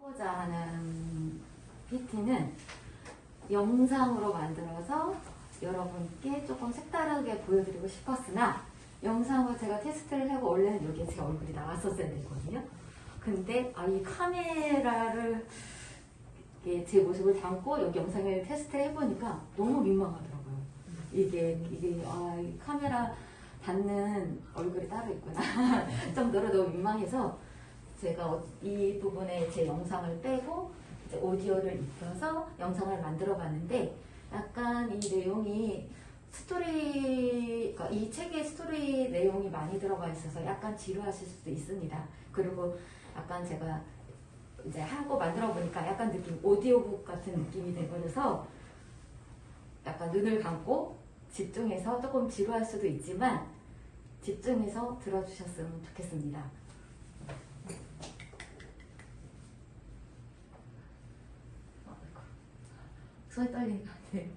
하고자 하는 PT는 영상으로 만들어서 여러분께 조금 색다르게 보여드리고 싶었으나 영상으로 제가 테스트를 하고 원래는 여기에 제 얼굴이 나왔었어야 되거든요. 근데 이 카메라를 제 모습을 담고 여기 영상을 테스트를 해보니까 너무 민망하더라고요. 이게 이 카메라 닿는 얼굴이 따로 있구나 정도로 너무 민망해서 제가 이 부분에 제 영상을 빼고 이제 오디오를 입혀서 영상을 만들어 봤는데 약간 이 내용이 그러니까 이 책의 스토리 내용이 많이 들어가 있어서 약간 지루하실 수도 있습니다. 그리고 약간 제가 이제 하고 만들어 보니까 약간 느낌 오디오북 같은 느낌이 돼버려서 약간 눈을 감고 집중해서 조금 지루할 수도 있지만 집중해서 들어주셨으면 좋겠습니다. 손이 떨리는 것 같아요.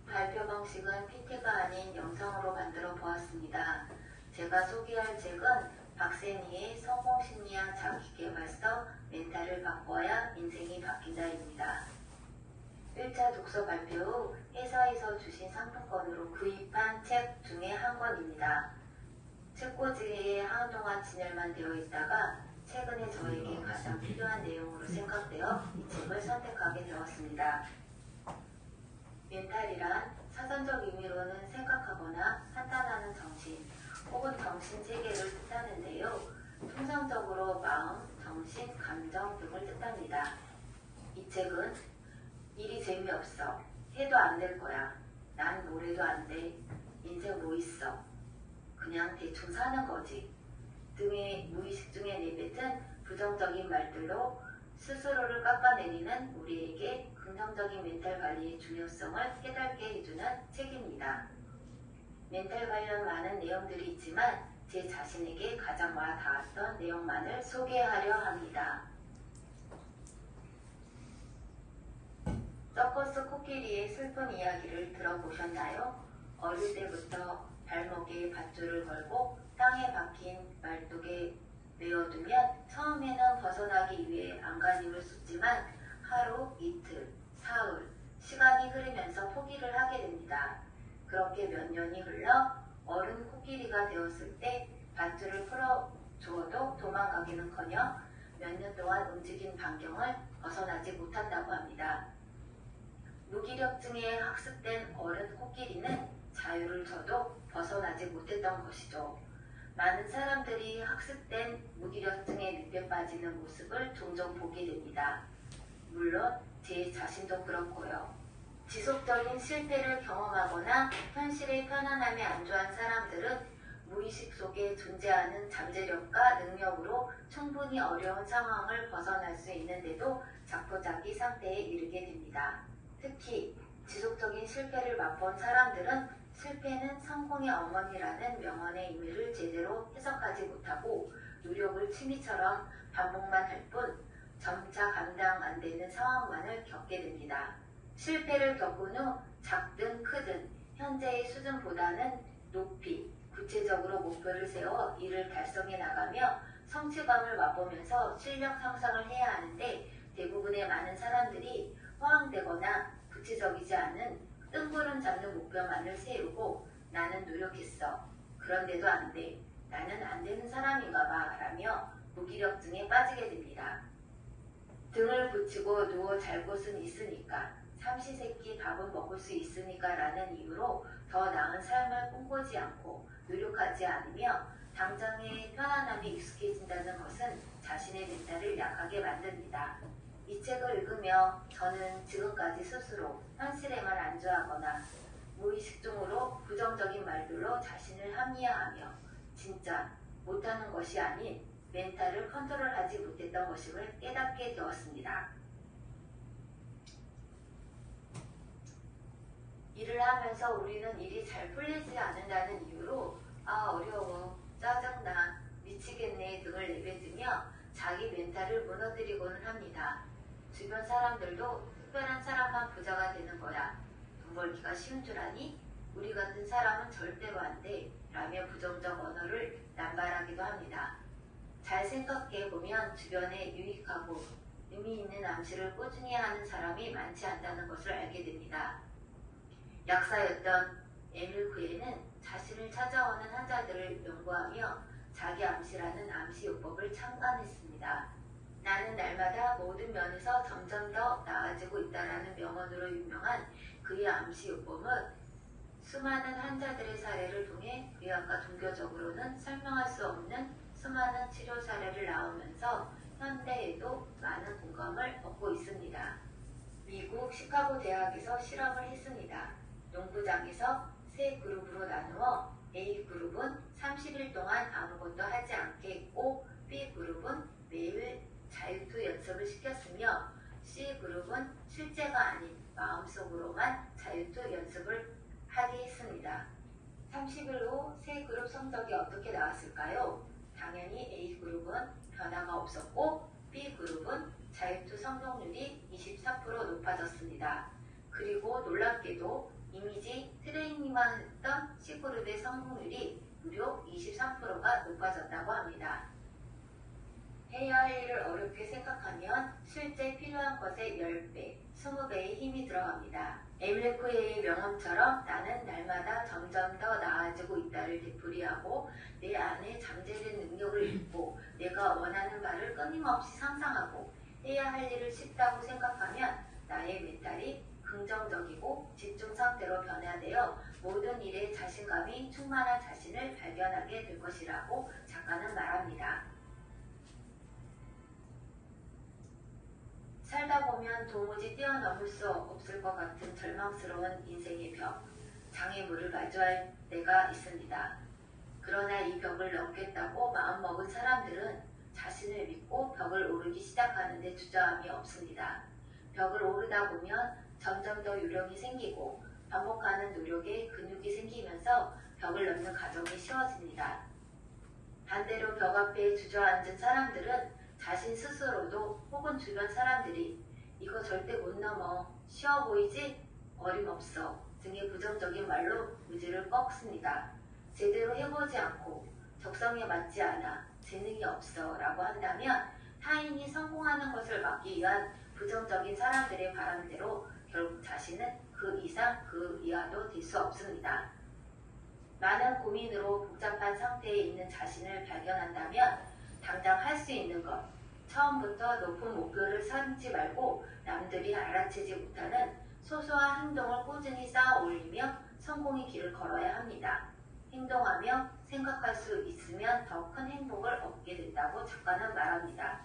발표 방식은 PT가 아닌 영상으로 만들어 보았습니다. 제가 소개할 책은 박세니의 성공심리학 자기계발서 멘탈을 바꿔야 인생이 바뀐다입니다. 1차 독서 발표 후 회사에서 주신 상품권으로 구입한 책 중에 한 권입니다. 책꽂이에 한동안 진열만 되어 있다가 최근에 저에게 가장 필요한 내용으로 생각되어 이 책을 선택하게 되었습니다. 멘탈이란 사전적 의미로는 생각하거나 판단하는 정신 혹은 정신체계를 뜻하는데요. 통상적으로 마음, 정신, 감정 등을 뜻합니다. 이 책은 일이 재미없어, 해도 안 될 거야, 난 뭐래도 안 돼, 인생 뭐 있어, 그냥 대충 사는 거지 등의 무의식 중에 내뱉은 부정적인 말들로 스스로를 깎아내리는 우리에게 긍정적인 멘탈 관리의 중요성을 깨닫게 해주는 책입니다. 멘탈 관련 많은 내용들이 있지만 제 자신에게 가장 와 닿았던 내용만을 소개하려 합니다. 서커스 코끼리의 슬픈 이야기를 들어보셨나요? 어릴 때부터 발목에 밧줄을 걸고 땅에 박힌 말뚝에 메어두면 처음에는 벗어나기 위해 안간힘을 쏟지만 하루, 이틀, 사흘, 시간이 흐르면서 포기를 하게 됩니다. 그렇게 몇 년이 흘러 어른 코끼리가 되었을 때 밧줄을 풀어주어도 도망가기는커녕 몇 년 동안 움직인 반경을 벗어나지 못한다고 합니다. 무기력증에 학습된 어른 코끼리는 자유를 줘도 벗어나지 못했던 것이죠. 많은 사람들이 학습된 무기력증에 늪에 빠지는 모습을 종종 보게 됩니다. 물론 제 자신도 그렇고요. 지속적인 실패를 경험하거나 현실의 편안함에 안주한 사람들은 무의식 속에 존재하는 잠재력과 능력으로 충분히 어려운 상황을 벗어날 수 있는데도 자포자기 상태에 이르게 됩니다. 특히 지속적인 실패를 맛본 사람들은 실패는 성공의 어머니라는 명언의 의미를 제대로 해석하지 못하고 노력을 취미처럼 반복만 할 뿐 점차 감당 안 되는 상황만을 겪게 됩니다. 실패를 겪은 후 작든 크든 현재의 수준보다는 높이 구체적으로 목표를 세워 이를 달성해 나가며 성취감을 맛보면서 실력 향상을 해야 하는데 대부분의 많은 사람들이 허황되거나 구체적이지 않은 뜬구름 잡는 목표만을 세우고 나는 노력했어, 그런데도 안 돼, 나는 안 되는 사람인가 봐 라며 무기력증에 빠지게 됩니다. 등을 붙이고 누워 잘 곳은 있으니까, 삼시세끼 밥은 먹을 수 있으니까 라는 이유로 더 나은 삶을 꿈꾸지 않고 노력하지 않으며 당장의 편안함이 익숙해진다는 것은 자신의 멘탈을 약하게 만듭니다. 이 책을 읽으며 저는 지금까지 스스로 현실에만 안주하거나 무의식 중으로 부정적인 말들로 자신을 합리화하며 진짜 못하는 것이 아닌 멘탈을 컨트롤하지 못했던 것임을 깨닫게 되었습니다. 일을 하면서 우리는 일이 잘 풀리지 않는다는 이유로 어려워, 짜증나, 미치겠네 등을 내뱉으며 자기 멘탈을 무너뜨리고는 합니다. 주변 사람들도 특별한 사람만 부자가 되는 거야, 돈 벌기가 쉬운 줄 아니? 우리 같은 사람은 절대로 안 돼 라며 부정적 언어를 남발하기도 합니다. 잘 생각해보면 주변에 유익하고 의미 있는 암시를 꾸준히 하는 사람이 많지 않다는 것을 알게 됩니다. 약사였던 에밀 쿠에는 자신을 찾아오는 환자들을 연구하며 자기 암시라는 암시요법을 창간했습니다. 나는 날마다 모든 면에서 점점 더 나아지고 있다라는 명언으로 유명한 그의 암시요법은 수많은 환자들의 사례를 통해 의학과 종교적으로는 설명할 수 없는 수많은 치료 사례를 낳으면서 현대에도 많은 공감을 얻고 있습니다. 미국 시카고 대학에서 실험을 했습니다. 농구장에서 세 그룹으로 나누어 A그룹은 30일 동안 아무것도 하지 않게 했고 B그룹은 매일 자유투 연습을 시켰으며 C그룹은 실제가 아닌 마음속으로만 자유투 연습을 하게 했습니다. 30일 후 세 그룹 성적이 어떻게 나왔을까요? 당연히 A그룹은 변화가 없었고 B그룹은 자유투 성공률이 24% 높아졌습니다. 그리고 놀랍게도 이미지 트레이닝만 했던 C그룹의 성공률이 무려 23%가 높아졌다고 합니다. 해야 할 일을 어렵게 생각하면 실제 필요한 것의 10배, 20배의 힘이 들어갑니다. 에밀 쿠에의 명언처럼 나는 날마다 점점 더 나아지고 있다를 되풀이하고 내 안에 잠재된 능력을 읽고 내가 원하는 바를 끊임없이 상상하고 해야 할 일을 쉽다고 생각하면 나의 멘탈이 긍정적이고 집중 상태로 변화되어 모든 일에 자신감이 충만한 자신을 발견하게 될 것이라고 작가는 말합니다. 살다 보면 도무지 뛰어넘을 수 없을 것 같은 절망스러운 인생의 벽, 장애물을 마주할 때가 있습니다. 그러나 이 벽을 넘겠다고 마음먹은 사람들은 자신을 믿고 벽을 오르기 시작하는데 주저함이 없습니다. 벽을 오르다 보면 점점 더 요령이 생기고 반복하는 노력에 근육이 생기면서 벽을 넘는 과정이 쉬워집니다. 반대로 벽 앞에 주저앉은 사람들은 자신 스스로도 혹은 주변 사람들이 이거 절대 못 넘어, 쉬워 보이지? 어림없어 등의 부정적인 말로 의지를 꺾습니다. 제대로 해보지 않고 적성에 맞지 않아, 재능이 없어 라고 한다면 타인이 성공하는 것을 막기 위한 부정적인 사람들의 바람대로 결국 자신은 그 이상 그 이하도 될 수 없습니다. 많은 고민으로 복잡한 상태에 있는 자신을 발견한다면 당장 할 수 있는 것, 처음부터 높은 목표를 삼지 말고 남들이 알아채지 못하는 소소한 행동을 꾸준히 쌓아 올리며 성공의 길을 걸어야 합니다. 행동하며 생각할 수 있으면 더 큰 행복을 얻게 된다고 작가는 말합니다.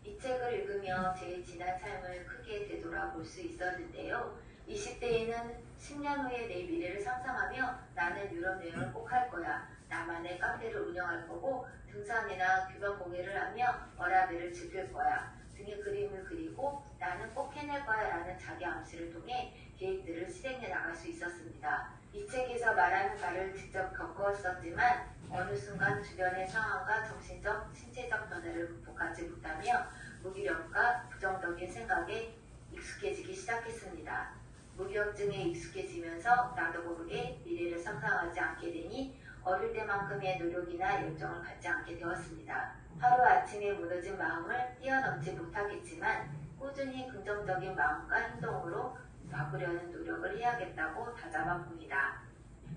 이 책을 읽으며 제 지난 삶을 크게 되돌아볼 수 있었는데요. 20대에는 10년 후에 내 미래를 상상하며 나는 유럽 여행을 꼭 할 거야. 나만의 카페를 운영할 거고 등산이나 규범 공예를 하며 워라밸을 지킬 거야 등의 그림을 그리고 나는 꼭 해낼 거야 라는 자기 암시를 통해 계획들을 실행해 나갈 수 있었습니다. 이 책에서 말하는 바를 직접 겪었었지만 어느 순간 주변의 상황과 정신적, 신체적 변화를 극복하지 못하며 무기력과 부정적인 생각에 익숙해지기 시작했습니다. 무기력증에 익숙해지면서 나도 모르게 미래를 상상하지 않게 되니 어릴 때만큼의 노력이나 열정을 갖지 않게 되었습니다. 하루아침에 무너진 마음을 뛰어넘지 못하겠지만 꾸준히 긍정적인 마음과 행동으로 바꾸려는 노력을 해야겠다고 다잡아 봅니다.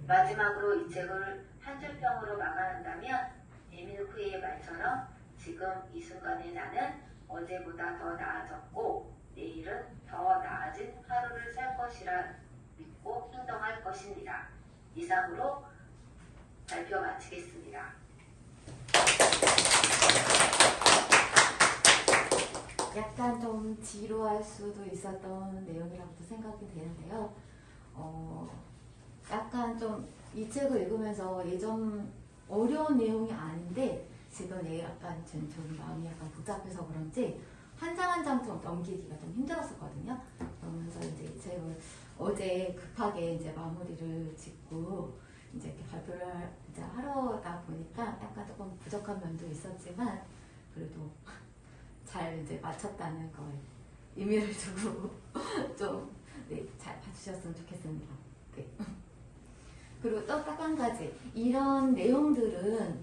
마지막으로 이 책을 한 줄 평으로 마감한다면 에밀 쿠에의 말처럼 지금 이 순간에 나는 어제보다 더 나아졌고 내일은 더 나아진 하루를 살 것이라 믿고 행동할 것입니다. 이상으로 발표 마치겠습니다. 약간 좀 지루할 수도 있었던 내용이라고도 생각이 되는데요. 약간 좀 이 책을 읽으면서 예전 어려운 내용이 아닌데 지금 약간 좀 마음이 약간 복잡해서 그런지 한 장 한 장 좀 넘기기가 좀 힘들었었거든요. 그러면서 이제 이 책을 어제 급하게 이제 마무리를 짓고 이제 이렇게 발표를 이제 하러다 보니까 약간 조금 부족한 면도 있었지만 그래도 잘 이제 마쳤다는 걸 의미를 두고 좀 네, 잘 봐주셨으면 좋겠습니다. 네. 그리고 또 딱 한 가지. 이런 내용들은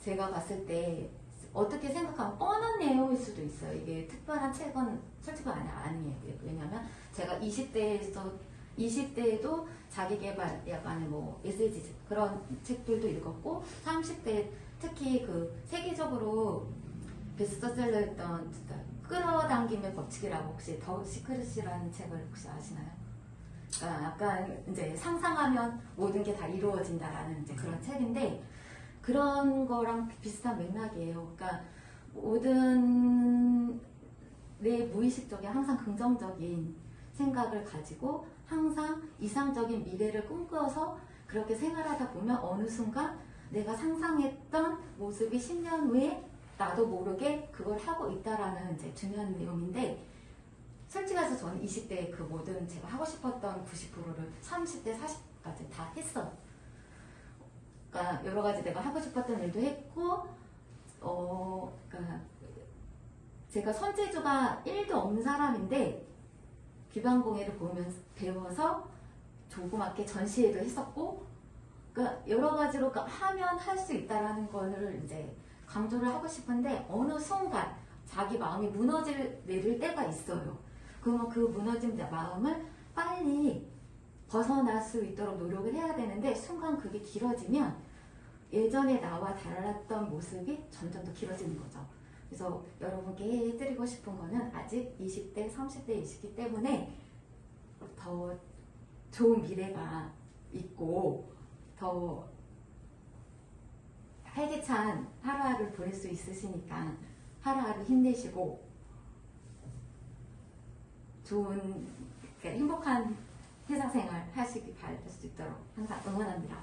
제가 봤을 때 어떻게 생각하면 뻔한 내용일 수도 있어요. 이게 특별한 책은 솔직히 아니에요. 왜냐면 제가 20대에도 자기계발 약간의 뭐 SDG 그런 책들도 읽었고 30대 특히 그 세계적으로 베스트셀러였던 끌어당김의 법칙이라고 혹시 더 시크릿이라는 책을 혹시 아시나요? 그러니까 약간 이제 상상하면 모든 게 다 이루어진다라는 이제 그런 책인데 그런 거랑 비슷한 맥락이에요. 그러니까 모든 내 무의식 쪽에 항상 긍정적인 생각을 가지고 항상 이상적인 미래를 꿈꿔서 그렇게 생활하다 보면 어느 순간 내가 상상했던 모습이 10년 후에 나도 모르게 그걸 하고 있다라는 이제 중요한 내용인데 솔직해서 저는 20대에 그 모든 제가 하고 싶었던 90%를 30대, 40까지 다 했어요. 그러니까 여러 가지 내가 하고 싶었던 일도 했고, 그러니까 제가 손재주가 1도 없는 사람인데 비방공예를 보면서 배워서 조그맣게 전시회도 했었고, 그러니까 여러 가지로 하면 할 수 있다라는 거를 이제 강조를 하고 싶은데 어느 순간 자기 마음이 무너질 때가 있어요. 그러면 그 무너진 마음을 빨리 벗어날 수 있도록 노력을 해야 되는데 순간 그게 길어지면 예전에 나와 달랐던 모습이 점점 더 길어지는 거죠. 그래서 여러분께 해드리고 싶은 거는 아직 20대, 30대이시기 때문에 더 좋은 미래가 있고 더 활기찬 하루하루를 보낼 수 있으시니까 하루하루 힘내시고 좋은 행복한 회사 생활 하시기 바랄 수 있도록 항상 응원합니다.